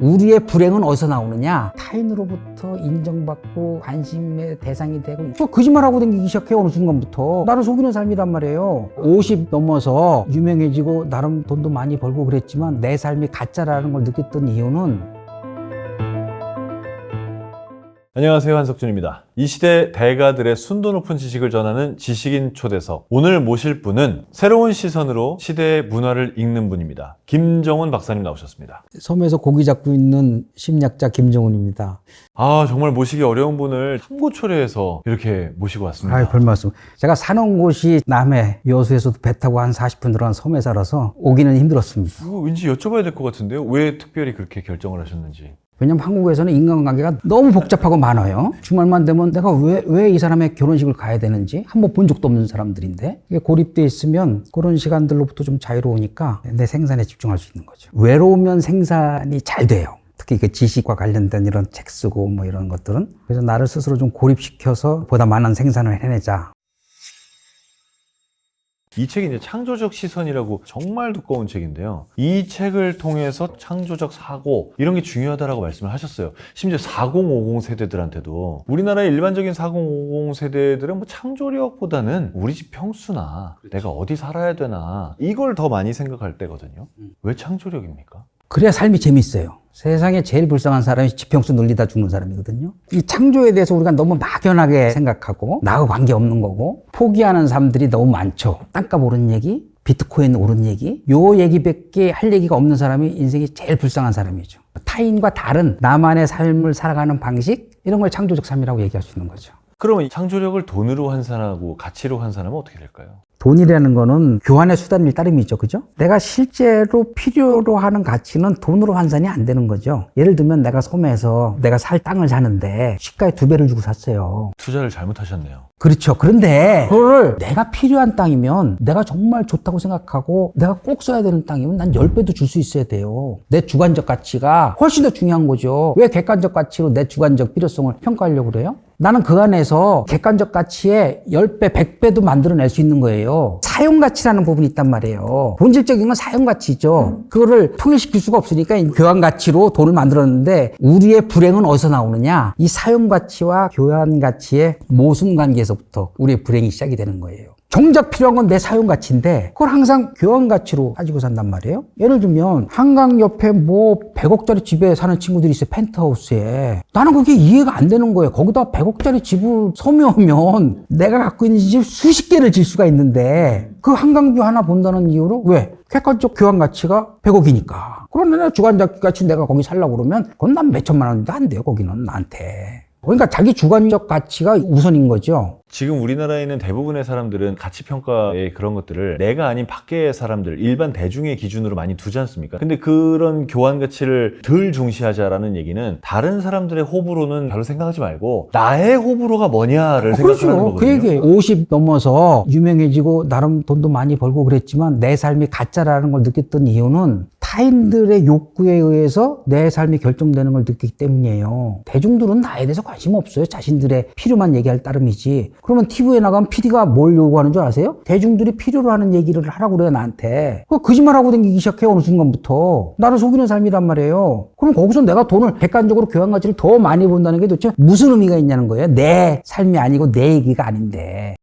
우리의 불행은 어디서 나오느냐? 타인으로부터 인정받고 관심의 대상이 되고 또 거짓말하고 다니기 시작해. 어느 순간부터 나를 속이는 삶이란 말이에요. 50 넘어서 유명해지고 나름 돈도 많이 벌고 그랬지만 내 삶이 가짜라는 걸 느꼈던 이유는 안녕하세요, 한석준입니다. 이 시대 대가들의 순도 높은 지식을 전하는 지식인 초대석. 오늘 모실 분은 새로운 시선으로 시대의 문화를 읽는 분입니다. 김정훈 박사님 나오셨습니다. 섬에서 고기 잡고 있는 심리학자 김정훈입니다. 정말 모시기 어려운 분을 삼고초려해서 이렇게 모시고 왔습니다. 별말씀. 제가 사는 곳이 남해 여수에서도 배 타고 한 40분 들어간 섬에 살아서 오기는 힘들었습니다. 이거 왠지 여쭤봐야 될 것 같은데요. 왜 특별히 그렇게 결정을 하셨는지. 왜냐면 한국에서는 인간관계가 너무 복잡하고 많아요. 주말만 되면 내가 왜 이 사람의 결혼식을 가야 되는지 한번 본 적도 없는 사람들인데 이게 고립돼 있으면 그런 시간들로부터 좀 자유로우니까 내 생산에 집중할 수 있는 거죠. 외로우면 생산이 잘 돼요. 특히 그 지식과 관련된 이런 책 쓰고 뭐 이런 것들은. 그래서 나를 스스로 좀 고립시켜서 보다 많은 생산을 해내자. 이 책이 이제 창조적 시선이라고 정말 두꺼운 책인데요. 이 책을 통해서 창조적 사고 이런 게 중요하다라고 말씀을 하셨어요. 심지어 4050 세대들한테도 우리나라의 일반적인 4050 세대들은 뭐 창조력보다는 우리 집 평수나 내가 어디 살아야 되나 이걸 더 많이 생각할 때거든요. 왜 창조력입니까? 그래야 삶이 재밌어요. 세상에 제일 불쌍한 사람이 지평수 늘리다 죽는 사람이거든요. 이 창조에 대해서 우리가 너무 막연하게 생각하고 나하고 관계없는 거고 포기하는 사람들이 너무 많죠. 땅값 오른 얘기, 비트코인 오른 얘기, 요 얘기밖에 할 얘기가 없는 사람이 인생이 제일 불쌍한 사람이죠. 타인과 다른 나만의 삶을 살아가는 방식 이런 걸 창조적 삶이라고 얘기할 수 있는 거죠. 그러면 이 창조력을 돈으로 환산하고 가치로 환산하면 어떻게 될까요? 돈이라는 거는 교환의 수단일 따름이죠. 그죠? 내가 실제로 필요로 하는 가치는 돈으로 환산이 안 되는 거죠. 예를 들면 내가 섬에서 내가 살 땅을 사는데 시가의 2배를 주고 샀어요. 투자를 잘못하셨네요. 그렇죠. 그런데 그걸 내가 필요한 땅이면 내가 정말 좋다고 생각하고 내가 꼭 써야 되는 땅이면 난 10배도 줄 수 있어야 돼요. 내 주관적 가치가 훨씬 더 중요한 거죠. 왜 객관적 가치로 내 주관적 필요성을 평가하려고 그래요? 나는 그 안에서 객관적 가치에 10배, 100배도 만들어낼 수 있는 거예요. 사용가치라는 부분이 있단 말이에요. 본질적인 건 사용가치죠. 그거를 통일시킬 수가 없으니까 교환가치로 돈을 만들었는데 우리의 불행은 어디서 나오느냐? 이 사용가치와 교환가치의 모순관계에서부터 우리의 불행이 시작이 되는 거예요. 정작 필요한 건 내 사용가치인데 그걸 항상 교환가치로 가지고 산단 말이에요. 예를 들면 한강 옆에 뭐 100억짜리 집에 사는 친구들이 있어요. 펜트하우스에. 나는 그게 이해가 안 되는 거예요. 거기다 100억짜리 집을 섬에 오면 내가 갖고 있는 집 수십 개를 질 수가 있는데 그 한강뷰 하나 본다는 이유로 왜? 객관적 교환가치가 100억이니까. 그런데 내가 주관적 가치 내가 거기 살려고 그러면 그건 난 몇천만 원인데 안 돼요. 거기는 나한테. 그러니까 자기 주관적 가치가 우선인 거죠. 지금 우리나라에 있는 대부분의 사람들은 가치평가의 그런 것들을 내가 아닌 밖의 사람들, 일반 대중의 기준으로 많이 두지 않습니까? 근데 그런 교환 가치를 덜 중시하자라는 얘기는 다른 사람들의 호불호는 별로 생각하지 말고 나의 호불호가 뭐냐를 생각하는 거거든요. 그 얘기 50 넘어서 유명해지고 나름 돈도 많이 벌고 그랬지만 내 삶이 가짜라는 걸 느꼈던 이유는 타인들의 욕구에 의해서 내 삶이 결정되는 걸 느끼기 때문이에요. 대중들은 나에 대해서 관심 없어요. 자신들의 필요만 얘기할 따름이지. 그러면 TV에 나가면 PD가 뭘 요구하는 줄 아세요? 대중들이 필요로 하는 얘기를 하라고 그래요, 나한테. 거짓말하고 다니기 시작해, 어느 순간부터. 나를 속이는 삶이란 말이에요. 그럼 거기서 내가 돈을 객관적으로 교환 가치를 더 많이 본다는 게 도대체 무슨 의미가 있냐는 거예요. 내 삶이 아니고 내 얘기가 아닌데.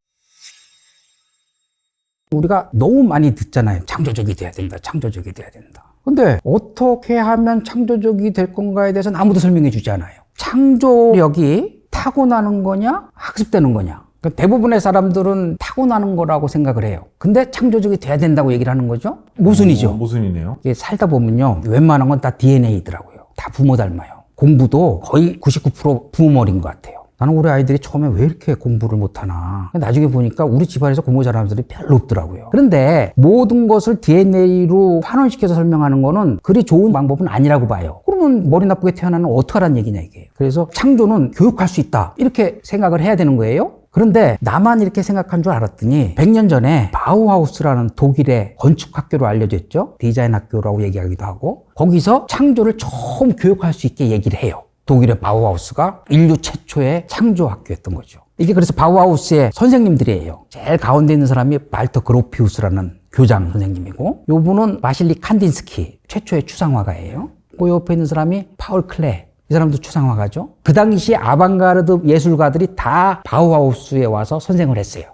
우리가 너무 많이 듣잖아요. 창조적이 돼야 된다, 창조적이 돼야 된다. 근데 어떻게 하면 창조적이 될 건가에 대해서는 아무도 설명해 주지 않아요. 창조력이 타고나는 거냐, 학습되는 거냐. 대부분의 사람들은 타고나는 거라고 생각을 해요. 근데 창조적이 돼야 된다고 얘기를 하는 거죠. 모순이죠. 모순이네요. 이게 살다 보면요, 웬만한 건 다 DNA더라고요. 다 부모 닮아요. 공부도 거의 99% 부모 머리인 것 같아요. 나는 우리 아이들이 처음에 왜 이렇게 공부를 못하나. 나중에 보니까 우리 집안에서 공부 잘하는 사람들이 별로 없더라고요. 그런데 모든 것을 DNA로 환원시켜서 설명하는 거는 그리 좋은 방법은 아니라고 봐요. 그러면 머리 나쁘게 태어나는 어떡하라는 얘기냐 이게. 그래서 창조는 교육할 수 있다. 이렇게 생각을 해야 되는 거예요. 그런데 나만 이렇게 생각한 줄 알았더니 100년 전에 바우하우스라는 독일의 건축학교로 알려져 있죠. 디자인 학교라고 얘기하기도 하고 거기서 창조를 처음 교육할 수 있게 얘기를 해요. 독일의 바우하우스가 인류 최초의 창조학교였던 거죠. 이게 그래서 바우하우스의 선생님들이에요. 제일 가운데 있는 사람이 발터 그로피우스라는 교장 선생님이고, 요분은 마실리 칸딘스키 최초의 추상화가예요. 그 옆에 있는 사람이 파울 클레. 이 사람도 추상화가죠. 그 당시 아방가르드 예술가들이 다 바우하우스에 와서 선생을 했어요.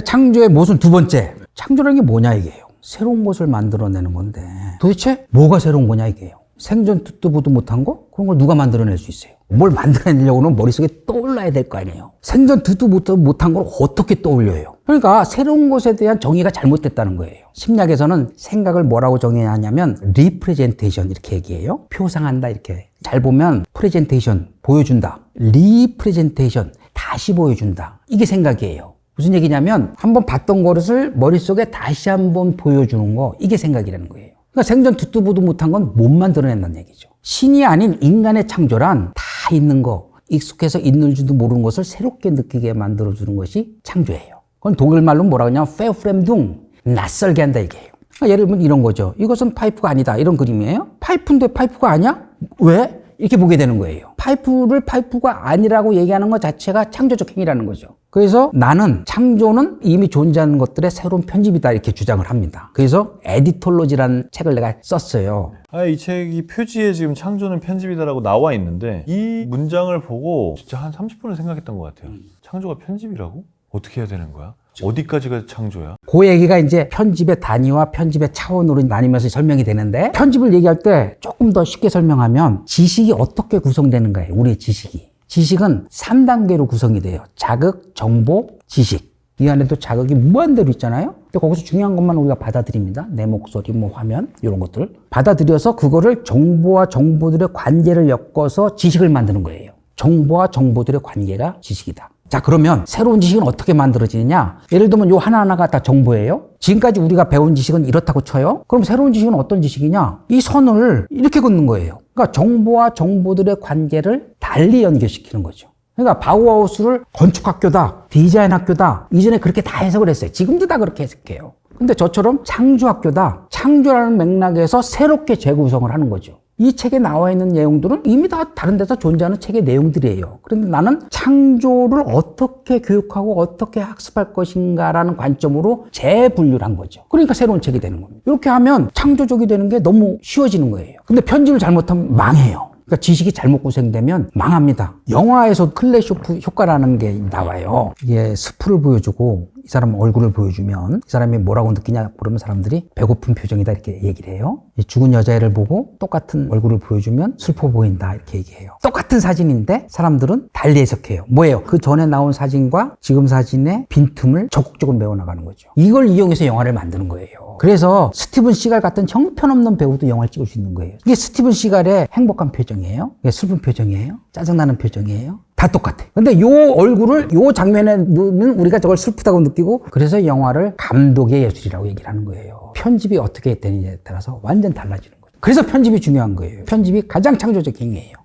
창조의 모순 두 번째. 창조라는 게 뭐냐 이게요. 새로운 것을 만들어내는 건데 도대체 뭐가 새로운 거냐 이게요. 생전 듣도 보도 못한 거? 그런 걸 누가 만들어낼 수 있어요? 뭘 만들어내려고는 머릿속에 떠올라야 될 거 아니에요. 생전 듣도 못한 걸 어떻게 떠올려요? 그러니까 새로운 것에 대한 정의가 잘못됐다는 거예요. 심리학에서는 생각을 뭐라고 정의하냐면 리프레젠테이션 이렇게 얘기해요. 표상한다 이렇게. 잘 보면 프레젠테이션 보여준다. 리프레젠테이션 다시 보여준다. 이게 생각이에요. 무슨 얘기냐면 한번 봤던 것을 머릿속에 다시 한번 보여주는 거 이게 생각이라는 거예요. 그러니까 생전 듣도 보도 못한 건 못 만들어낸다는 얘기죠. 신이 아닌 인간의 창조란 다 있는 거, 익숙해서 있는 줄도 모르는 것을 새롭게 느끼게 만들어주는 것이 창조예요. 그건 독일말로 뭐라고 하냐면 페어프렘둥, 낯설게 한다 이게요. 그러니까 예를 들면 이런 거죠. 이것은 파이프가 아니다 이런 그림이에요. 파이프인데 파이프가 아니야? 왜? 이렇게 보게 되는 거예요. 파이프를 파이프가 아니라고 얘기하는 것 자체가 창조적 행위라는 거죠. 그래서 나는 창조는 이미 존재하는 것들의 새로운 편집이다 이렇게 주장을 합니다. 그래서 에디톨로지라는 책을 내가 썼어요. 이 책이 표지에 지금 창조는 편집이다라고 나와 있는데 이 문장을 보고 진짜 한 30분을 생각했던 것 같아요. 창조가 편집이라고? 어떻게 해야 되는 거야? 어디까지가 창조야? 그 얘기가 이제 편집의 단위와 편집의 차원으로 나뉘면서 설명이 되는데 편집을 얘기할 때 조금 더 쉽게 설명하면 지식이 어떻게 구성되는가예요. 우리의 지식이. 지식은 3단계로 구성이 돼요. 자극, 정보, 지식. 이 안에도 자극이 무한대로 있잖아요. 근데 거기서 중요한 것만 우리가 받아들입니다. 내 목소리, 화면 이런 것들 받아들여서 그거를 정보와 정보들의 관계를 엮어서 지식을 만드는 거예요. 정보와 정보들의 관계가 지식이다. 자, 그러면 새로운 지식은 어떻게 만들어지느냐? 예를 들면 요 하나하나가 다 정보예요. 지금까지 우리가 배운 지식은 이렇다고 쳐요. 그럼 새로운 지식은 어떤 지식이냐? 이 선을 이렇게 긋는 거예요. 그러니까 정보와 정보들의 관계를 달리 연결시키는 거죠. 그러니까 바우하우스를 건축학교다, 디자인학교다. 이전에 그렇게 다 해석을 했어요. 지금도 다 그렇게 해석해요. 근데 저처럼 창조학교다. 창조라는 맥락에서 새롭게 재구성을 하는 거죠. 이 책에 나와 있는 내용들은 이미 다 다른 데서 존재하는 책의 내용들이에요. 그런데 나는 창조를 어떻게 교육하고 어떻게 학습할 것인가라는 관점으로 재분류를 한 거죠. 그러니까 새로운 책이 되는 겁니다. 이렇게 하면 창조적이 되는 게 너무 쉬워지는 거예요. 근데 편집을 잘못하면 망해요. 그러니까 지식이 잘못 구성되면 망합니다. 영화에서 클래쇼프 효과라는 게 나와요. 이게 스프를 보여주고 이 사람 얼굴을 보여주면 이 사람이 뭐라고 느끼냐 그러면 사람들이 배고픈 표정이다 이렇게 얘기를 해요. 죽은 여자애를 보고 똑같은 얼굴을 보여주면 슬퍼 보인다 이렇게 얘기해요. 똑같은 사진인데 사람들은 달리 해석해요. 뭐예요? 그 전에 나온 사진과 지금 사진의 빈틈을 적극적으로 메워나가는 거죠. 이걸 이용해서 영화를 만드는 거예요. 그래서 스티븐 시갈 같은 형편없는 배우도 영화를 찍을 수 있는 거예요. 이게 스티븐 시갈의 행복한 표정이에요? 이게 슬픈 표정이에요? 짜증나는 표정이에요? 다 똑같아. 근데 요 얼굴을 요 장면에 넣으면 우리가 저걸 슬프다고 느끼고 그래서 영화를 감독의 예술이라고 얘기를 하는 거예요. 편집이 어떻게 되느냐에 따라서 완전 달라지는 거죠. 그래서 편집이 중요한 거예요. 편집이 가장 창조적 행위예요.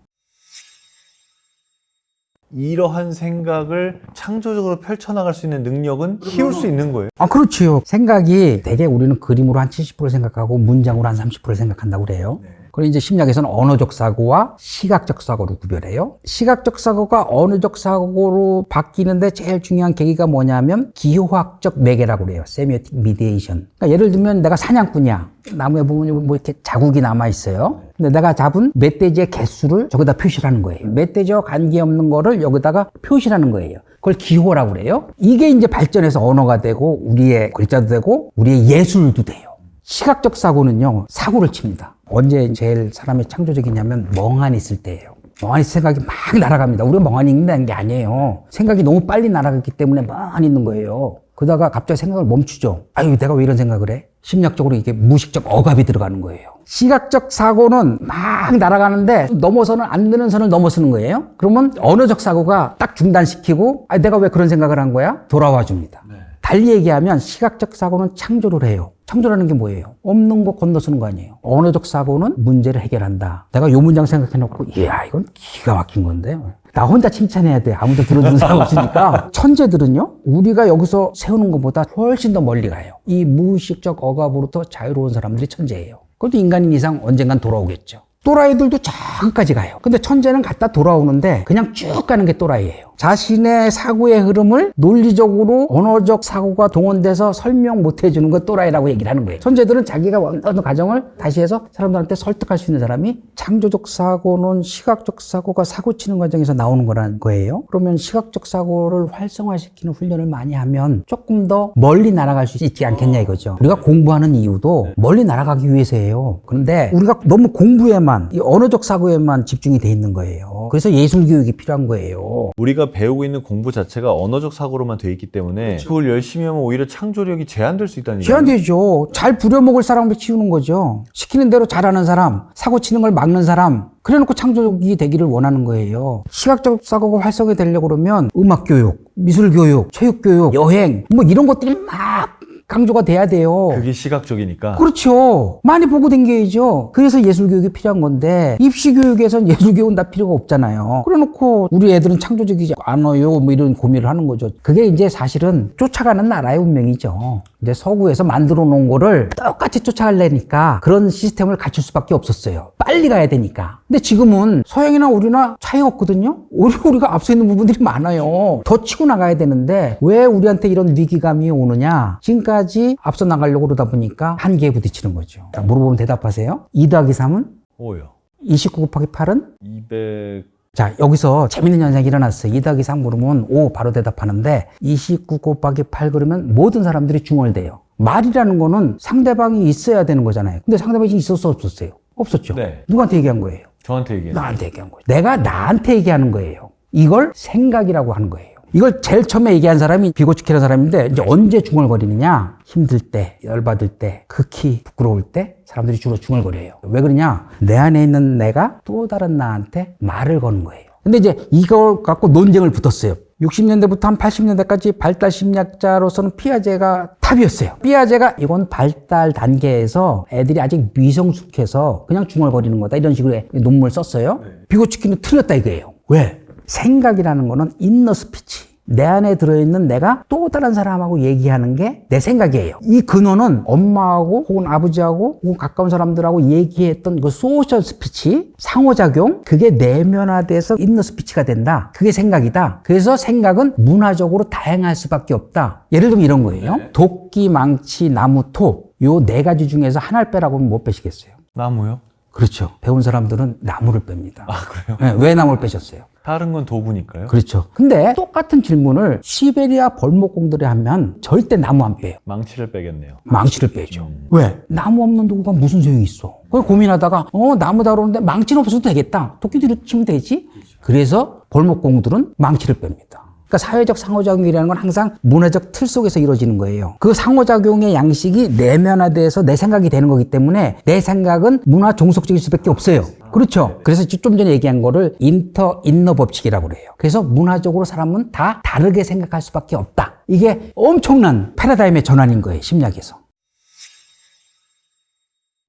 이러한 생각을 창조적으로 펼쳐나갈 수 있는 능력은 키울 수 있는 거예요. 그렇지요. 생각이 대개 우리는 그림으로 한 70% 생각하고 문장으로 한 30% 생각한다고 그래요. 그리고 이제 심리학에서는 언어적 사고와 시각적 사고를 구별해요. 시각적 사고가 언어적 사고로 바뀌는데 제일 중요한 계기가 뭐냐면 기호학적 매개라고 그래요. 세미오틱 미디에이션. 그러니까 예를 들면 내가 사냥꾼이야. 나무에 보면 뭐 이렇게 자국이 남아있어요. 근데 내가 잡은 멧돼지의 개수를 저기다 표시를 하는 거예요. 멧돼지와 관계없는 거를 여기다가 표시를 하는 거예요. 그걸 기호라고 그래요. 이게 이제 발전해서 언어가 되고 우리의 글자도 되고 우리의 예술도 돼요. 시각적 사고는요, 사고를 칩니다. 언제 제일 사람이 창조적이냐면 멍하니 있을 때예요. 멍하니 생각이 막 날아갑니다. 우리가 멍하니 있는 게 아니에요. 생각이 너무 빨리 날아갔기 때문에 멍하니 있는 거예요. 그러다가 갑자기 생각을 멈추죠. 아유, 내가 왜 이런 생각을 해? 심리학적으로 이게 무의식적 억압이 들어가는 거예요. 시각적 사고는 막 날아가는데 넘어서는 안 되는 선을 넘어서는 거예요. 그러면 언어적 사고가 딱 중단시키고 내가 왜 그런 생각을 한 거야? 돌아와 줍니다. 달리 얘기하면 시각적 사고는 창조를 해요. 창조라는 게 뭐예요? 없는 거 건너서는 거 아니에요. 언어적 사고는 문제를 해결한다. 내가 요 문장 생각해놓고 이야 이건 기가 막힌 건데 나 혼자 칭찬해야 돼. 아무도 들어주는 사람 없으니까. 천재들은요 우리가 여기서 세우는 것보다 훨씬 더 멀리 가요. 이 무의식적 억압으로부터 자유로운 사람들이 천재예요. 그것도 인간인 이상 언젠간 돌아오겠죠. 또라이들도 저기까지 가요. 근데 천재는 갔다 돌아오는데 그냥 쭉 가는 게 또라이예요. 자신의 사고의 흐름을 논리적으로 언어적 사고가 동원돼서 설명 못 해주는 건 또라이라고 얘기를 하는 거예요. 천재들은 자기가 어떤 가정을 다시 해서 사람들한테 설득할 수 있는 사람이 창조적 사고는 시각적 사고가 사고 치는 과정에서 나오는 거라는 거예요. 그러면 시각적 사고를 활성화시키는 훈련을 많이 하면 조금 더 멀리 날아갈 수 있지 않겠냐 이거죠. 우리가 공부하는 이유도 멀리 날아가기 위해서예요. 그런데 우리가 너무 공부에만, 이 언어적 사고에만 집중이 돼 있는 거예요. 그래서 예술 교육이 필요한 거예요. 우리가 배우고 있는 공부 자체가 언어적 사고로만 돼 있기 때문에 그걸 열심히 하면 오히려 창조력이 제한될 수 있다는 얘기예요. 제한되죠. 잘 부려먹을 사람을 키우는 거죠. 시키는 대로 잘하는 사람, 사고 치는 걸 막는 사람, 그래놓고 창조적이 되기를 원하는 거예요. 시각적 사고가 활성화 되려고 그러면 음악 교육, 미술 교육, 체육 교육, 여행, 뭐 이런 것들이 막 강조가 돼야 돼요. 그게 시각적이니까. 그렇죠. 많이 보고 댕겨야죠. 그래서 예술교육이 필요한 건데 입시교육에선 예술교육은 다 필요가 없잖아요. 그래놓고 우리 애들은 창조적이지 않아요. 뭐 이런 고민을 하는 거죠. 그게 이제 사실은 쫓아가는 나라의 운명이죠. 근데 서구에서 만들어 놓은 거를 똑같이 쫓아가려니까 그런 시스템을 갖출 수밖에 없었어요. 빨리 가야 되니까. 근데 지금은 서양이나 우리나 차이가 없거든요. 오히려 우리가 앞서 있는 부분들이 많아요. 더 치고 나가야 되는데 왜 우리한테 이런 위기감이 오느냐. 지금까지 앞서 나가려고 그러다 보니까 한계에 부딪히는 거죠. 자, 물어보면 대답하세요. 2 더하기 3은? 5요. 29 곱하기 8은? 200. 자, 여기서 재밌는 현상이 일어났어요. 2 더하기 3 그러면 5 바로 대답하는데 29 곱하기 8 그러면 모든 사람들이 중얼대요. 말이라는 거는 상대방이 있어야 되는 거잖아요. 근데 상대방이 있었어 없었어요? 없었죠. 네. 누구한테 얘기한 거예요? 저한테 얘기해요. 나한테 얘기한 거예요. 내가 나한테 얘기하는 거예요. 이걸 생각이라고 하는 거예요. 이걸 제일 처음에 얘기한 사람이 비고치키라는 사람인데 이제 언제 중얼거리느냐? 힘들 때, 열받을 때, 극히 부끄러울 때 사람들이 주로 중얼거려요. 왜 그러냐? 내 안에 있는 내가 또 다른 나한테 말을 거는 거예요. 근데 이제 이걸 갖고 논쟁을 붙었어요. 60년대부터 한 80년대까지 발달 심리학자로서는 피아제가 탑이었어요. 피아제가 이건 발달 단계에서 애들이 아직 미성숙해서 그냥 중얼거리는 거다 이런 식으로 논문을 썼어요. 비고치키는 틀렸다 이거예요. 왜? 생각이라는 거는 인너 스피치. 내 안에 들어있는 내가 또 다른 사람하고 얘기하는 게 내 생각이에요. 이 근원은 엄마하고 혹은 아버지하고 혹은 가까운 사람들하고 얘기했던 그 소셜 스피치, 상호작용, 그게 내면화돼서 인너 스피치가 된다. 그게 생각이다. 그래서 생각은 문화적으로 다양할 수밖에 없다. 예를 들면 이런 거예요. 도끼, 망치, 나무, 톱. 요 4가지 중에서 하나를 빼라고 하면 못 빼시겠어요? 나무요? 그렇죠. 배운 사람들은 나무를 뺍니다. 아, 그래요? 네, 왜 나무를 빼셨어요? 다른 건 도구니까요. 그렇죠. 근데 똑같은 질문을 시베리아 벌목공들에 하면 절대 나무 안 빼요. 망치를 빼겠네요. 망치를 빼죠. 왜? 나무 없는 도구가 무슨 소용이 있어? 그걸 고민하다가 나무 다루는데 망치는 없어도 되겠다. 도끼 뒤로 치면 되지? 그래서 벌목공들은 망치를 뺍니다. 그러니까 사회적 상호작용이라는 건 항상 문화적 틀 속에서 이루어지는 거예요. 그 상호작용의 양식이 내면화돼서 내 생각이 되는 거기 때문에 내 생각은 문화 종속적일 수밖에 없어요. 그렇죠. 그래서 좀 전에 얘기한 거를 인너 법칙이라고 그래요. 그래서 문화적으로 사람은 다 다르게 생각할 수밖에 없다. 이게 엄청난 패러다임의 전환인 거예요. 심리학에서.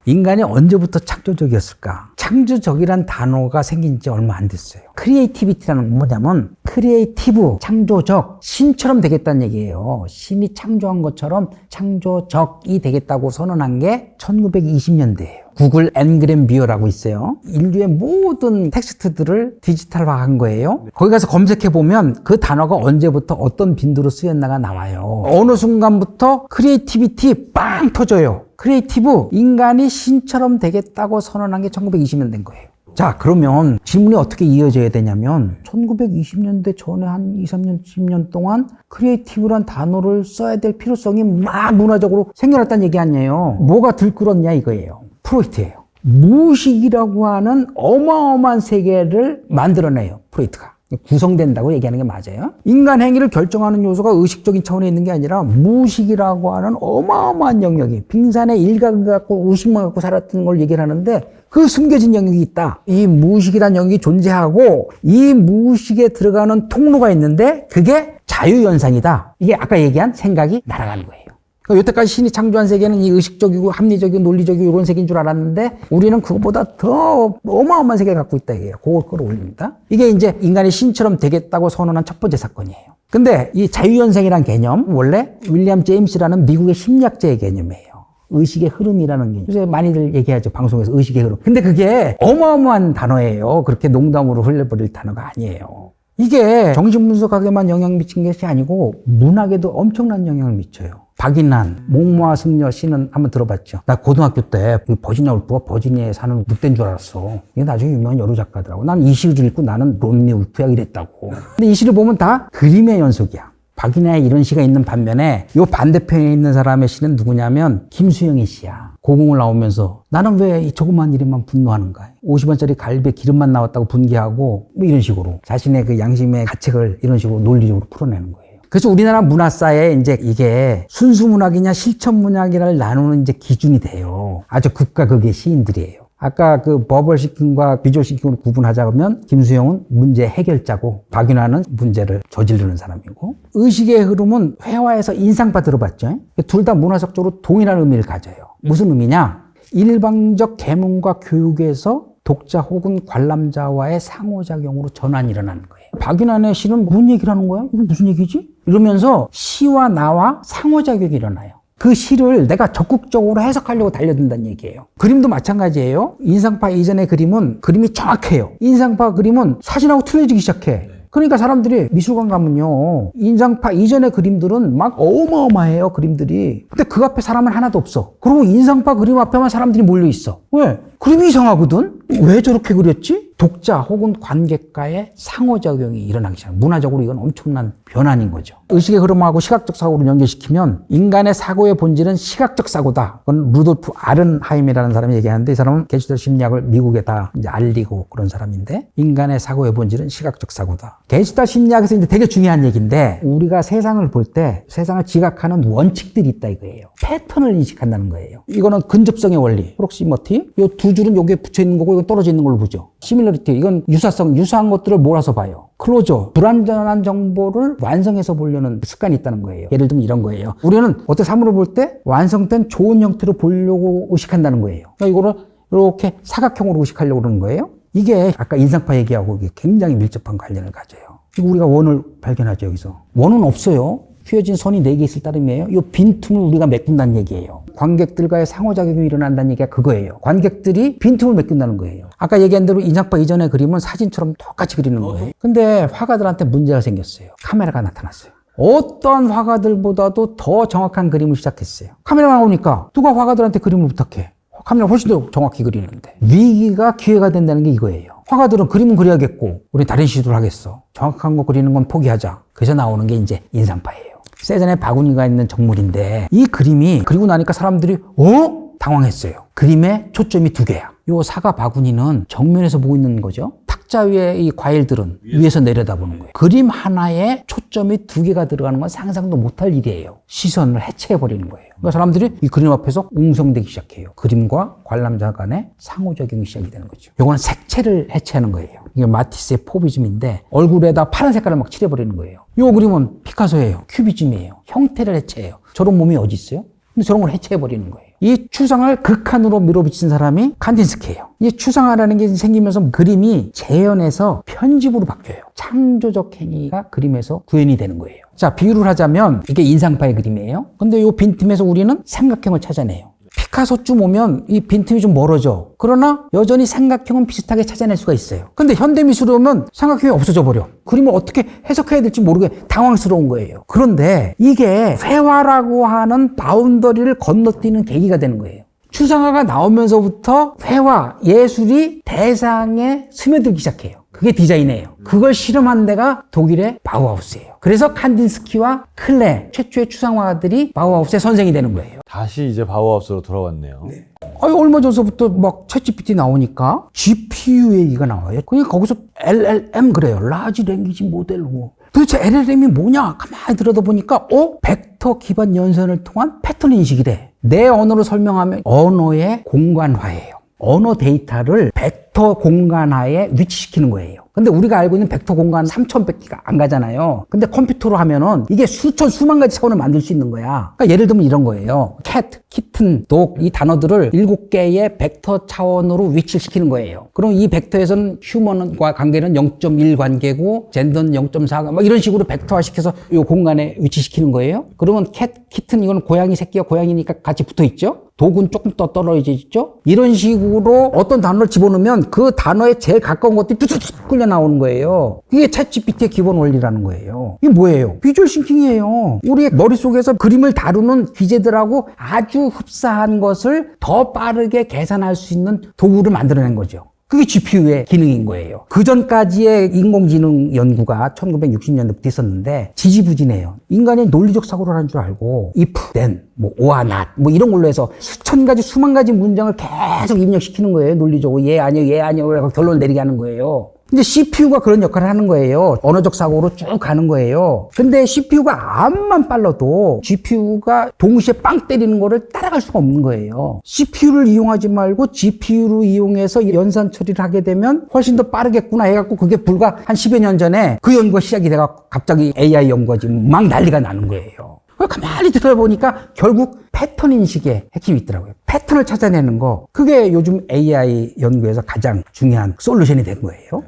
인간이 언제부터 창조적이었을까? 창조적이란 단어가 생긴 지 얼마 안 됐어요. 크리에이티비티라는 건 뭐냐면 크리에이티브, 창조적, 신처럼 되겠다는 얘기예요. 신이 창조한 것처럼 창조적이 되겠다고 선언한 게 1920년대예요. 구글 엔그램 뷰어라고 있어요. 인류의 모든 텍스트들을 디지털화한 거예요. 거기 가서 검색해보면 그 단어가 언제부터 어떤 빈도로 쓰였나가 나와요. 어느 순간부터 크리에이티비티 빵 터져요. 크리에이티브, 인간이 신처럼 되겠다고 선언한 게 1920년 된 거예요. 자, 그러면 질문이 어떻게 이어져야 되냐면 1920년대 전에 한 2, 3년, 10년 동안 크리에이티브란 단어를 써야 될 필요성이 막 문화적으로 생겨났다는 얘기 아니에요. 뭐가 들끓었냐 이거예요. 프로이트예요. 무의식이라고 하는 어마어마한 세계를 만들어내요. 프로이트가. 구성된다고 얘기하는 게 맞아요. 인간 행위를 결정하는 요소가 의식적인 차원에 있는 게 아니라 무의식이라고 하는 어마어마한 영역이 빙산의 일각을 갖고 의식만 갖고 살았던 걸 얘기를 하는데 그 숨겨진 영역이 있다. 이 무의식이라는 영역이 존재하고 이 무의식에 들어가는 통로가 있는데 그게 자유현상이다. 이게 아까 얘기한 생각이 날아가는 거예요. 여태까지 신이 창조한 세계는 이 의식적이고 합리적이고 논리적이고 이런 세계인 줄 알았는데 우리는 그것보다 더 어마어마한 세계를 갖고 있다 이게요. 그걸 끌어올립니다. 이게 이제 인간이 신처럼 되겠다고 선언한 첫 번째 사건이에요. 근데 이 자유현상이라는 개념 원래 윌리엄 제임스라는 미국의 심리학자의 개념이에요. 의식의 흐름이라는 게 요새 많이들 얘기하죠. 방송에서 의식의 흐름. 근데 그게 어마어마한 단어예요. 그렇게 농담으로 흘려버릴 단어가 아니에요. 이게 정신분석학에만 영향 미친 것이 아니고 문학에도 엄청난 영향을 미쳐요. 박인환, 목모아 승려 시는 한번 들어봤죠. 나 고등학교 때 버지니아 울프가 버지니아에 사는 늑대인 줄 알았어. 이게 나중에 유명한 여러 작가더라고. 난 이 시를 읽고 나는 론리 울프야 이랬다고. 근데 이 시를 보면 다 그림의 연속이야. 박인환의 이런 시가 있는 반면에 요 반대편에 있는 사람의 시는 누구냐면 김수영의 시야. 고궁을 나오면서 나는 왜 이 조그만 일에만 분노하는가. 50원짜리 갈비에 기름만 나왔다고 분개하고 뭐 이런 식으로 자신의 그 양심의 가책을 이런 식으로 논리적으로 풀어내는 거예요. 그래서 우리나라 문화사에 이제 이게 순수 문학이냐 실천 문학이냐를 나누는 이제 기준이 돼요. 아주 극과 극의 시인들이에요. 아까 그 버벌 시킹과 비주얼 시킹으로 구분하자 그러면 김수영은 문제 해결자고 박인환은 문제를 저지르는 사람이고 의식의 흐름은 회화에서 인상파 들어봤죠? 둘 다 문화적으로 동일한 의미를 가져요. 무슨 의미냐? 일방적 계몽과 교육에서 독자 혹은 관람자와의 상호작용으로 전환이 일어나는 거예요. 박인환의 시는 무슨 얘기를 하는 거야? 이게 무슨 얘기지? 이러면서 시와 나와 상호작용이 일어나요. 그 시를 내가 적극적으로 해석하려고 달려든다는 얘기예요. 그림도 마찬가지예요. 인상파 이전의 그림은 그림이 정확해요. 인상파 그림은 사진하고 틀려지기 시작해. 그러니까 사람들이 미술관 가면요. 인상파 이전의 그림들은 막 어마어마해요, 그림들이. 근데 그 앞에 사람은 하나도 없어. 그리고 인상파 그림 앞에만 사람들이 몰려 있어. 왜? 그림이 이상하거든? 왜 저렇게 그렸지? 독자 혹은 관객과의 상호작용이 일어나기 시작해요. 문화적으로 이건 엄청난 변환인 거죠. 의식의 흐름하고 시각적 사고를 연결시키면 인간의 사고의 본질은 시각적 사고다. 그건 루돌프 아른하임이라는 사람이 얘기하는데 이 사람은 게슈탈트 심리학을 미국에 다 이제 알리고 그런 사람인데 인간의 사고의 본질은 시각적 사고다. 게슈탈트 심리학에서 이제 되게 중요한 얘기인데 우리가 세상을 볼 때 세상을 지각하는 원칙들이 있다 이거예요. 패턴을 인식한다는 거예요. 이거는 근접성의 원리. 프록시머티. 요 두 줄은 여기에 붙여 있는 거고 이건 떨어져 있는 걸로 보죠. 시밀러리티. 이건 유사성, 유사한 것들을 몰아서 봐요. 클로저. 불완전한 정보를 완성해서 보려는 습관이 있다는 거예요. 예를 들면 이런 거예요. 우리는 어떤 사물을 볼 때 완성된 좋은 형태로 보려고 의식한다는 거예요. 그러니까 이거를 이렇게 사각형으로 의식하려고 그러는 거예요. 이게 아까 인상파 얘기하고 이게 굉장히 밀접한 관련을 가져요. 우리가 원을 발견하죠, 여기서. 원은 없어요. 휘어진 선이 4개 있을 따름이에요. 이 빈틈을 우리가 메꾼다는 얘기예요. 관객들과의 상호작용이 일어난다는 얘기가 그거예요. 관객들이 빈틈을 메꾼다는 거예요. 아까 얘기한 대로 인상파 이전의 그림은 사진처럼 똑같이 그리는 거예요. 근데 화가들한테 문제가 생겼어요. 카메라가 나타났어요. 어떠한 화가들보다도 더 정확한 그림을 시작했어요. 카메라가 나오니까 누가 화가들한테 그림을 부탁해? 카메라가 훨씬 더 정확히 그리는데 위기가 기회가 된다는 게 이거예요. 화가들은 그림은 그려야겠고 우리 다른 시도를 하겠어. 정확한 거 그리는 건 포기하자. 그래서 나오는 게 이제 인상파예요. 세잔에 바구니가 있는 정물인데 이 그림이 그리고 나니까 사람들이 당황했어요. 그림의 초점이 2개야. 요 사과 바구니는 정면에서 보고 있는 거죠. 탁자 위에 이 과일들은 위에서 내려다보는 거예요. 그림 하나에 초점이 2개가 들어가는 건 상상도 못할 일이에요. 시선을 해체해버리는 거예요. 그러니까 사람들이 이 그림 앞에서 웅성대기 시작해요. 그림과 관람자 간의 상호작용이 시작이 되는 거죠. 요거는 색채를 해체하는 거예요. 이게 마티스의 포비즘인데 얼굴에다 파란 색깔을 막 칠해버리는 거예요. 요 그림은 피카소예요. 큐비즘이에요. 형태를 해체해요. 저런 몸이 어디 있어요? 근데 저런 걸 해체해버리는 거예요. 이 추상을 극한으로 밀어붙인 사람이 칸딘스키예요. 이 추상화라는 게 생기면서 그림이 재현에서 편집으로 바뀌어요. 창조적 행위가 그림에서 구현이 되는 거예요. 자, 비유를 하자면 이게 인상파의 그림이에요. 근데 이 빈틈에서 우리는 삼각형을 찾아내요. 피카소쯤 오면 이 빈틈이 좀 멀어져. 그러나 여전히 삼각형은 비슷하게 찾아낼 수가 있어요. 근데 현대미술에 오면 삼각형이 없어져 버려. 그림을 어떻게 해석해야 될지 모르게 당황스러운 거예요. 그런데 이게 회화라고 하는 바운더리를 건너뛰는 계기가 되는 거예요. 추상화가 나오면서부터 회화, 예술이 대상에 스며들기 시작해요. 그게 디자인이에요. 그걸 실험한 데가 독일의 바우하우스예요. 그래서 칸딘스키와 클레, 최초의 추상화가들이 바우하우스의 선생이 되는 거예요. 다시 이제 바우하우스로 돌아왔네요. 네. 얼마 전서부터 막 챗GPT 나오니까 GPU 얘기가 나와요. 그러니까 거기서 LLM 그래요. 라지 랭귀지 모델로. 도대체 LLM이 뭐냐? 가만히 들여다보니까 벡터 기반 연산을 통한 패턴 인식이래. 내 언어로 설명하면 언어의 공간화예요. 언어 데이터를 벡터 공간화에 위치시키는 거예요. 근데 우리가 알고 있는 벡터 공간 3100개가 안 가잖아요. 근데 컴퓨터로 하면은 이게 수만 가지 차원을 만들 수 있는 거야. 그러니까 예를 들면 이런 거예요. cat, kitten, dog 이 단어들을 7개의 벡터 차원으로 위치시키는 거예요. 그럼 이 벡터에서는 휴먼과 관계는 0.1 관계고 젠더는 0.4 막 이런 식으로 벡터화 시켜서 이 공간에 위치시키는 거예요. 그러면 cat, kitten 이건 고양이 새끼가 고양이니까 같이 붙어 있죠. 독은 조금 더 떨어져 있죠. 이런 식으로 어떤 단어를 집어넣으면 그러면 그 단어에 제일 가까운 것들이 뚝뚝뚝 끌려 나오는 거예요. 이게 챗GPT의 기본 원리라는 거예요. 이게 뭐예요? 비주얼 싱킹이에요. 우리의 머릿속에서 그림을 다루는 기계들하고 아주 흡사한 것을 더 빠르게 계산할 수 있는 도구를 만들어낸 거죠. 그게 GPU의 기능인 거예요. 그 전까지의 인공지능 연구가 1960년대부터 있었는데 지지부진해요. 인간이 논리적 사고를 하는 줄 알고 if, then, or not 이런 걸로 해서 수천 가지, 수만 가지 문장을 계속 입력시키는 거예요. 논리적으로 얘 아니에요 라고 결론을 내리게 하는 거예요. 근데 CPU가 그런 역할을 하는 거예요. 언어적 사고로 쭉 가는 거예요. 근데 CPU가 암만 빨라도 GPU가 동시에 빵 때리는 거를 따라갈 수가 없는 거예요. CPU를 이용하지 말고 GPU를 이용해서 연산 처리를 하게 되면 훨씬 더 빠르겠구나 해갖고 그게 불과 한 10여 년 전에 그 연구가 시작이 돼갖고 갑자기 AI 연구가 지금 막 난리가 나는 거예요. 가만히 들어보니까 결국 패턴 인식에 핵심이 있더라고요. 패턴을 찾아내는 거. 그게 요즘 AI 연구에서 가장 중요한 솔루션이 된 거예요.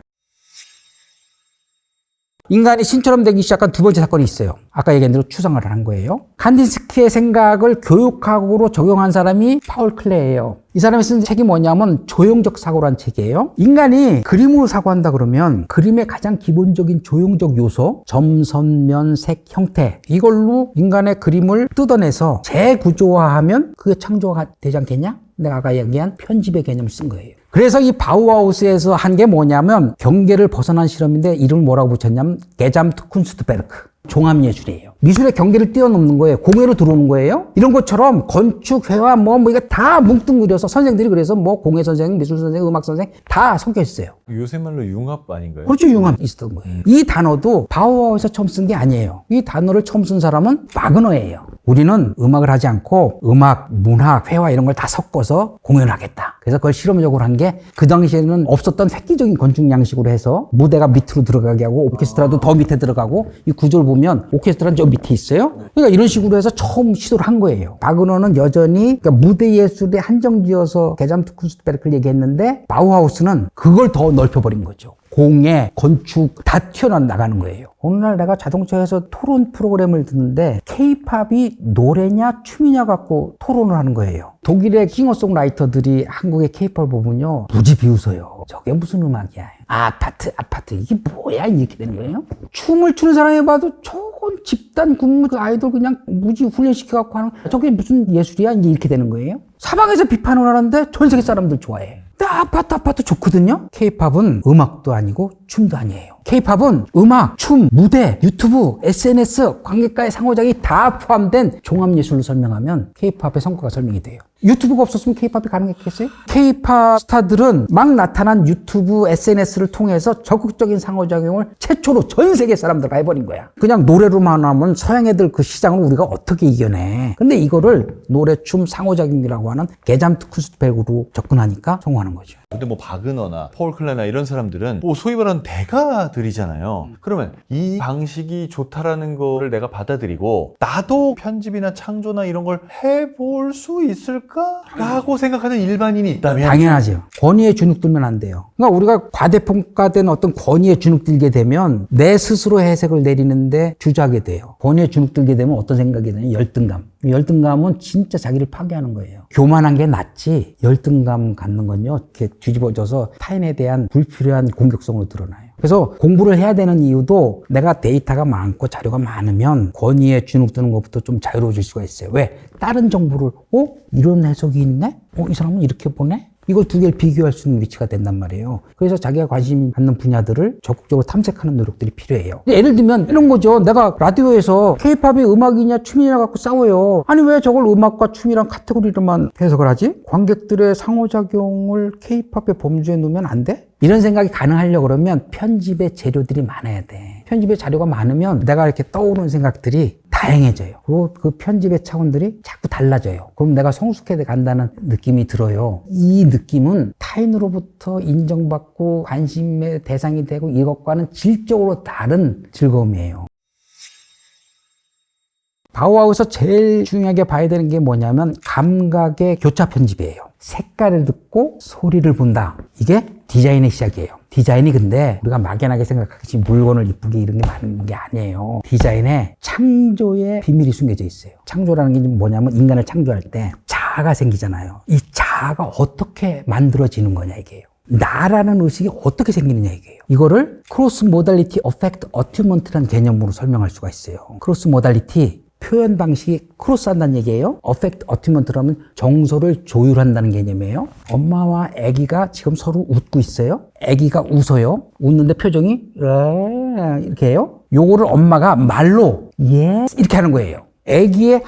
인간이 신처럼 되기 시작한 두 번째 사건이 있어요. 아까 얘기한 대로 추상화를 한 거예요. 칸디스키의 생각을 교육학으로 적용한 사람이 파울 클레예요. 이 사람이 쓴 책이 뭐냐면 조형적 사고란 책이에요. 인간이 그림으로 사고한다 그러면 그림의 가장 기본적인 조형적 요소, 점, 선, 면, 색, 형태 이걸로 인간의 그림을 뜯어내서 재구조화하면 그게 창조가 되지 않겠냐? 내가 아까 얘기한 편집의 개념을 쓴 거예요. 그래서 이 바우하우스에서 한 게 뭐냐면 경계를 벗어난 실험인데 이름을 뭐라고 붙였냐면 게잠트 쿤스트베르크. 종합예술이에요. 미술의 경계를 뛰어넘는 거예요. 공예로 들어오는 거예요. 이런 것처럼 건축, 회화 이거 다 뭉뚱그려서 선생들이 그래서 공예 선생, 미술 선생, 음악 선생 다 섞여 있어요. 요새 말로 융합 아닌가요? 그렇죠. 융합 있었던 거예요. 이 단어도 바우하우스에서 처음 쓴 게 아니에요. 이 단어를 처음 쓴 사람은 바그너예요. 우리는 음악을 하지 않고 음악, 문학, 회화 이런 걸 다 섞어서 공연을 하겠다. 그래서 그걸 실험적으로 한 게 그 당시에는 없었던 획기적인 건축 양식으로 해서 무대가 밑으로 들어가게 하고 오케스트라도 더 밑에 들어가고 이 구조를 보면 오케스트라는 저 밑에 있어요. 그러니까 이런 식으로 해서 처음 시도를 한 거예요. 바그너는 여전히 그러니까 무대 예술에 한정지어서 게잠트 쿤스트베르크를 얘기했는데 바우하우스는 그걸 더 넓혀버린 거죠. 공예, 건축 다 튀어나가는 거예요. 어느 날 내가 자동차에서 토론 프로그램을 듣는데 K-팝이 노래냐 춤이냐 갖고 토론을 하는 거예요. 독일의 싱어송라이터들이 한국의 K-팝을 보면요 무지 비웃어요. 저게 무슨 음악이야. 아파트 이게 뭐야 이렇게 되는 거예요. 춤을 추는 사람이 봐도 저건 집단 군무 아이돌 그냥 무지 훈련시켜갖고 하는 저게 무슨 예술이야 이렇게 되는 거예요. 사방에서 비판을 하는데 전 세계 사람들 좋아해. 아파트 좋거든요. K-팝은 음악도 아니고 춤도 아니에요. K-팝은 음악, 춤, 무대, 유튜브, SNS, 관객과의 상호작용이 다 포함된 종합예술로 설명하면 K-팝의 성과가 설명이 돼요. 유튜브가 없었으면 K-팝이 가능했겠어요? K-팝 스타들은 막 나타난 유튜브, SNS를 통해서 적극적인 상호작용을 최초로 전 세계 사람들과 해버린 거야. 그냥 노래로만 하면 서양 애들 그 시장을 우리가 어떻게 이겨내. 근데 이거를 노래, 춤, 상호작용이라고 하는 게잠트 쿤스트베르크로 접근하니까 성공하는 거죠. 근데 바그너나 폴 클레나 이런 사람들은 소위 말하는 대가들이잖아요. 그러면 이 방식이 좋다라는 거를 내가 받아들이고 나도 편집이나 창조나 이런 걸 해볼 수 있을까? 라고 생각하는 일반인이 있다면 당연하죠. 권위에 주눅들면 안 돼요. 그러니까 우리가 과대평가된 어떤 권위에 주눅들게 되면 내 스스로 해석을 내리는데 주저하게 돼요. 권위에 주눅들게 되면 어떤 생각이 드냐면 열등감. 열등감은 진짜 자기를 파괴하는 거예요. 교만한 게 낫지 열등감 갖는 건요 이렇게 뒤집어져서 타인에 대한 불필요한 공격성으로 드러나요. 그래서 공부를 해야 되는 이유도 내가 데이터가 많고 자료가 많으면 권위에 주눅드는 것부터 좀 자유로워질 수가 있어요. 왜? 다른 정보를 이런 해석이 있네? 이 사람은 이렇게 보네? 이걸 두 개를 비교할 수 있는 위치가 된단 말이에요. 그래서 자기가 관심 갖는 분야들을 적극적으로 탐색하는 노력들이 필요해요. 예를 들면 이런 거죠. 내가 라디오에서 K-팝이 음악이냐 춤이냐 갖고 싸워요. 아니 왜 저걸 음악과 춤이랑 카테고리로만 해석을 하지? 관객들의 상호작용을 K-팝의 범주에 놓으면 안 돼? 이런 생각이 가능하려고 그러면 편집의 재료들이 많아야 돼. 편집의 자료가 많으면 내가 이렇게 떠오르는 생각들이 다양해져요. 그리고 그 편집의 차원들이 자꾸 달라져요. 그럼 내가 성숙해 간다는 느낌이 들어요. 이 느낌은 타인으로부터 인정받고 관심의 대상이 되고 이것과는 질적으로 다른 즐거움이에요. 바우하우스 제일 중요하게 봐야 되는 게 뭐냐면 감각의 교차 편집이에요. 색깔을 듣고 소리를 본다. 이게 디자인의 시작이에요. 디자인이 근데 우리가 막연하게 생각하듯이 물건을 이쁘게 이런 게 많은 게 아니에요. 디자인에 창조의 비밀이 숨겨져 있어요. 창조라는 게 뭐냐면 인간을 창조할 때 자아가 생기잖아요. 이 자아가 어떻게 만들어지는 거냐 이게요. 나라는 의식이 어떻게 생기느냐 이게요. 이거를 크로스 모달리티 어펙트 어튜먼트라는 개념으로 설명할 수가 있어요. 크로스 모달리티 표현 방식이 크로스한다는 얘기예요. 어펙트 어튜먼트라면 정서를 조율한다는 개념이에요. 엄마와 아기가 지금 서로 웃고 있어요. 아기가 웃어요. 웃는데 표정이 이렇게 해요. 요거를 엄마가 말로 예스 이렇게 하는 거예요. 아기의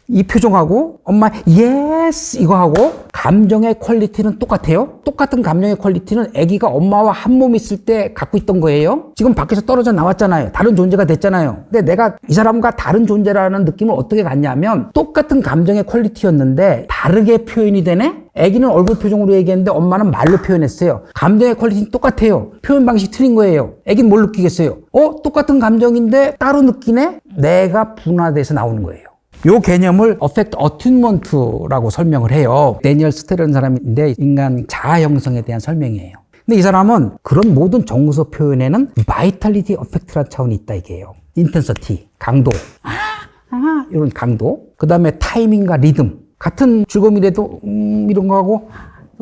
이 표정하고 엄마 예스 이거 하고 감정의 퀄리티는 똑같아요. 똑같은 감정의 퀄리티는 아기가 엄마와 한 몸 있을 때 갖고 있던 거예요. 지금 밖에서 떨어져 나왔잖아요. 다른 존재가 됐잖아요. 근데 내가 이 사람과 다른 존재라는 느낌을 어떻게 갖냐면 똑같은 감정의 퀄리티였는데 다르게 표현이 되네. 아기는 얼굴 표정으로 얘기했는데 엄마는 말로 표현했어요. 감정의 퀄리티는 똑같아요. 표현 방식이 틀린 거예요. 아기는 뭘 느끼겠어요? 똑같은 감정인데 따로 느끼네? 내가 분화돼서 나오는 거예요. 요 개념을 어펙트 어튜먼트라고 설명을 해요. 데니얼 스텔이라는 사람인데 인간 자아 형성에 대한 설명이에요. 근데 이 사람은 그런 모든 정서 표현에는 바이탈리티 어펙트라는 차원이 있다 이게요. 인텐서티, 강도, 이런 강도. 그 다음에 타이밍과 리듬. 같은 즐거움이라도 이런 거하고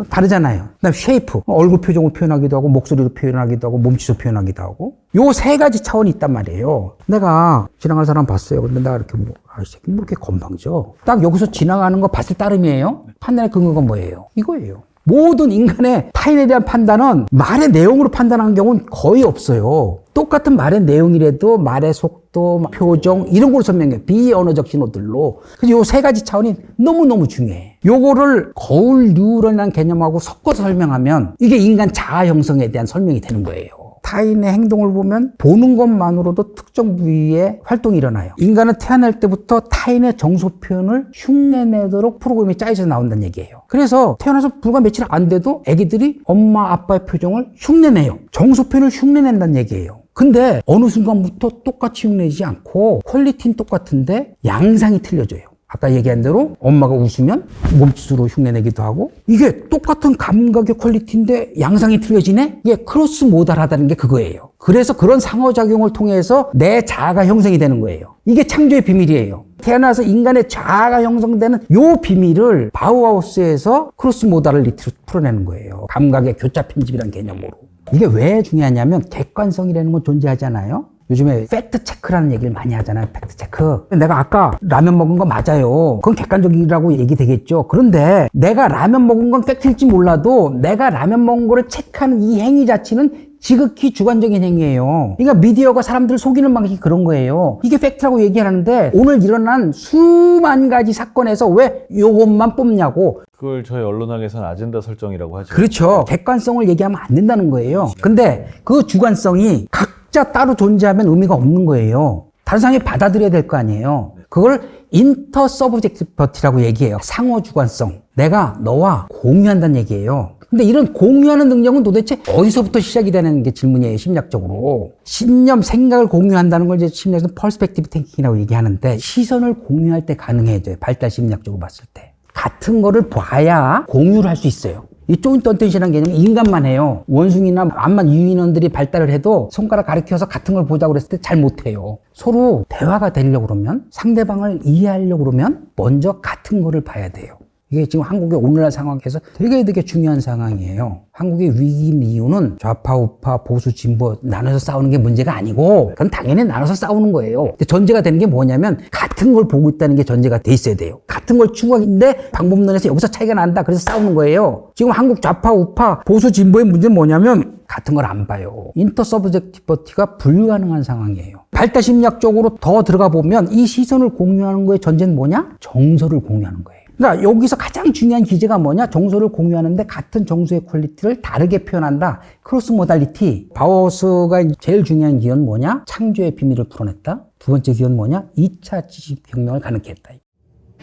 다르잖아요. 그다음 쉐이프, 얼굴 표정을 표현하기도 하고 목소리로 표현하기도 하고 몸짓으로 표현하기도 하고 요 세 가지 차원이 있단 말이에요. 내가 지나갈 사람 봤어요. 근데 내가 이렇게 이 새끼 뭐 이렇게 건방져. 딱 여기서 지나가는 거 봤을 따름이에요. 판단의 근거가 뭐예요? 이거예요. 모든 인간의 타인에 대한 판단은 말의 내용으로 판단하는 경우는 거의 없어요. 똑같은 말의 내용이라도 말의 속도, 표정 이런 걸로 설명해요. 비언어적 신호들로. 그래서 요 세 가지 차원이 너무너무 중요해. 요거를 거울 뉴런이라는 개념하고 섞어서 설명하면 이게 인간 자아 형성에 대한 설명이 되는 거예요. 타인의 행동을 보면 보는 것만으로도 특정 부위에 활동이 일어나요. 인간은 태어날 때부터 타인의 정서 표현을 흉내내도록 프로그램이 짜여져 나온다는 얘기예요. 그래서 태어나서 불과 며칠 안 돼도 애기들이 엄마 아빠의 표정을 흉내내요. 정서 표현을 흉내낸다는 얘기예요. 근데 어느 순간부터 똑같이 흉내내지 않고 퀄리티는 똑같은데 양상이 틀려져요. 아까 얘기한 대로 엄마가 웃으면 몸짓으로 흉내내기도 하고 이게 똑같은 감각의 퀄리티인데 양상이 틀려지네? 이게 크로스 모달하다는 게 그거예요. 그래서 그런 상호작용을 통해서 내 자아가 형성이 되는 거예요. 이게 창조의 비밀이에요. 태어나서 인간의 자아가 형성되는 요 비밀을 바우하우스에서 크로스 모달리티로 풀어내는 거예요. 감각의 교차 편집이라는 개념으로. 이게 왜 중요하냐면 객관성이라는 건 존재하잖아요. 요즘에 팩트 체크라는 얘기를 많이 하잖아요. 팩트 체크. 내가 아까 라면 먹은 거 맞아요. 그건 객관적이라고 얘기 되겠죠. 그런데 내가 라면 먹은 건 팩트일지 몰라도 내가 라면 먹은 거를 체크하는 이 행위 자체는 지극히 주관적인 행위예요. 그러니까 미디어가 사람들을 속이는 방식이 그런 거예요. 이게 팩트라고 얘기하는데 오늘 일어난 수만 가지 사건에서 왜 요것만 뽑냐고. 그걸 저희 언론학에서는 아젠다 설정이라고 하죠. 그렇죠. 객관성을 얘기하면 안 된다는 거예요. 근데 그 주관성이 각자 따로 존재하면 의미가 없는 거예요. 다른 사람이 받아들여야 될 거 아니에요. 그걸 인터 서브젝티비티라고 얘기해요. 상호 주관성. 내가 너와 공유한다는 얘기예요. 근데 이런 공유하는 능력은 도대체 어디서부터 시작이 되는 게 질문이에요, 심리학적으로. 신념, 생각을 공유한다는 걸 이제 심리학에서는 퍼스펙티브 탱킹이라고 얘기하는데 시선을 공유할 때 가능해져요. 발달 심리학적으로 봤을 때. 같은 거를 봐야 공유를 할 수 있어요. 이 조인트 어텐션이라는 개념은 인간만 해요. 원숭이나 암만 유인원들이 발달을 해도 손가락 가리켜서 같은 걸 보자고 그랬을 때 잘 못해요. 서로 대화가 되려고 그러면 상대방을 이해하려고 그러면 먼저 같은 거를 봐야 돼요. 이게 지금 한국의 오늘날 상황에서 되게 중요한 상황이에요. 한국의 위기인 이유는 좌파, 우파, 보수, 진보 나눠서 싸우는 게 문제가 아니고 그건 당연히 나눠서 싸우는 거예요. 근데 전제가 되는 게 뭐냐면 같은 걸 보고 있다는 게 전제가 돼 있어야 돼요. 같은 걸 추구하는데 방법론에서 여기서 차이가 난다. 그래서 싸우는 거예요. 지금 한국 좌파, 우파, 보수, 진보의 문제는 뭐냐면 같은 걸 안 봐요. 인터 서브젝티비티가 불가능한 상황이에요. 발달 심리학적으로 더 들어가 보면 이 시선을 공유하는 거의 전제는 뭐냐? 정서를 공유하는 거예요. 그러니까 여기서 가장 중요한 기제가 뭐냐? 정서를 공유하는데 같은 정서의 퀄리티를 다르게 표현한다. 크로스 모달리티. 바우하우스가 제일 중요한 기원은 뭐냐? 창조의 비밀을 풀어냈다. 두 번째 기원은 뭐냐? 2차 지식혁명을 가능케 했다.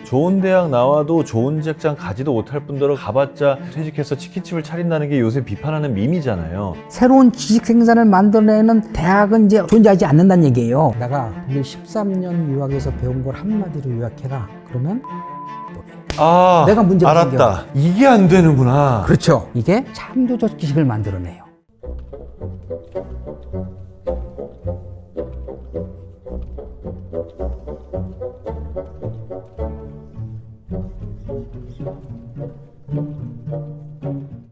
좋은 대학 나와도 좋은 직장 가지도 못할 뿐더러 가봤자 퇴직해서 치킨집을 차린다는 게 요새 비판하는 밈이잖아요. 새로운 지식 생산을 만들어내는 대학은 이제 존재하지 않는다는 얘기예요. 내가 13년 유학에서 배운 걸 한마디로 요약해라. 그러면 아, 내가 문제가 알았다. 생겨. 이게 안 되는구나. 그렇죠. 이게 창조적 지식을 만들어내요.